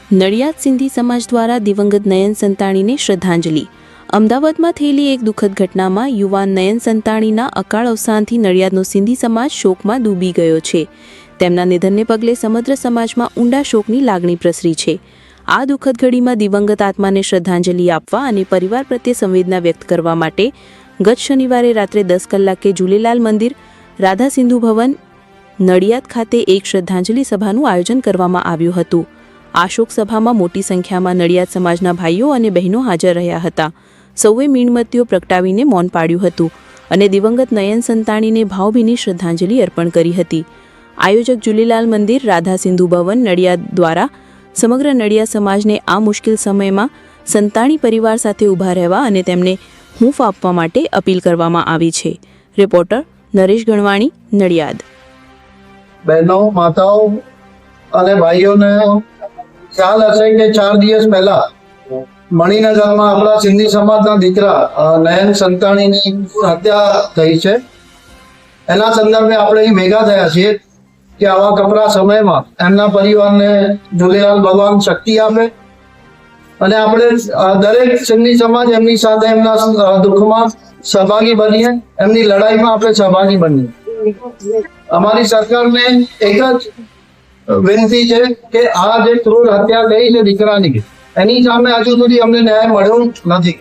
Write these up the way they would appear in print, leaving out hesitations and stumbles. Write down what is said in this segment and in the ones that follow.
નડિયાદ સિંધી સમાજ દ્વારા દિવંગત નયન સંતાણીને શ્રદ્ધાંજલિ। અમદાવાદમાં થયેલી એક દુઃખદ ઘટનામાં યુવાન નયન સંતાણીના અકાળ અવસાનથી નડિયાદનો સિંધી સમાજ શોકમાં ડૂબી ગયો છે। તેમના નિધનને પગલે સમગ્ર સમાજમાં ઊંડા શોકની લાગણી પ્રસરી છે। આ દુઃખદ ઘડીમાં દિવંગત આત્માને શ્રદ્ધાંજલિ આપવા અને પરિવાર પ્રત્યે સંવેદના વ્યક્ત કરવા માટે ગત શનિવારે રાત્રે 10 કલાકે ઝૂલેલાલ મંદિર, રાધા સિંધુ ભવન, નડિયાદ ખાતે એક શ્રદ્ધાંજલિ સભાનું આયોજન કરવામાં આવ્યું હતું। આ શોક સભામાં મોટી સંખ્યામાં નડિયાદ સમાજના ભાઈઓ અને બહેનો હાજર રહ્યા હતા। સૌએ મીણબત્તીઓ પ્રગટાવીને મૌન પાડ્યું હતું અને દિવંગત નયન સંતાણીને ભાવભીની શ્રદ્ધાંજલિ અર્પણ કરી હતી। આયોજક ઝૂલેલાલ મંદિર, રાધા સિંધુ ભવન, નડિયાદ દ્વારા સમગ્ર નડિયાદ સમાજને આ મુશ્કેલ સમયમાં સંતાણી પરિવાર સાથે ઊભા રહેવા અને તેમને હૂંફ આપવા માટે અપીલ કરવામાં આવી છે। રિપોર્ટર નરેશ ગણવાણી, નડિયાદ। બહેનો, માતાઓ અને ભાઈઓને ખ્યાલ હશે કે 4 દિવસ પહેલા મણિનગરમાં આપણા સિંધી સમાજના દીકરા નયન સંતાણીની હત્યા થઈ છે। એના સંદર્ભે આપણે અહીં ભેગા થયા છીએ કે આવા કપરા સમયમાં એમના પરિવારને ઝૂલેલાલ ભગવાન શક્તિ આપે અને આપણે દરેક સિંધી સમાજ એમની સાથે એમના દુઃખમાં સહભાગી બનીએ, એમની લડાઈમાં આપણે સહભાગી બનીએ। અમારી સરકારને એક જ વિનંતી છે કે આ જે ક્રૂર હત્યા થઈ છે દીકરાની, એની સામે હજુ સુધી અમને ન્યાય મળ્યો નથી।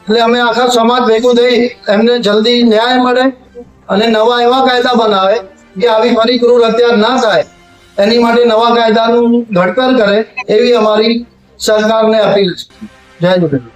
એટલે અમે આખા સમાજ ભેગું થઈ એમને જલ્દી ન્યાય મળે અને નવા એવા કાયદા બનાવે કે આવી ફરી ક્રૂર હત્યા ના થાય, એની માટે નવા કાયદાનું ઘડતર કરે, એવી અમારી સરકારને અપીલ છે। જય ઝૂલેલાલ।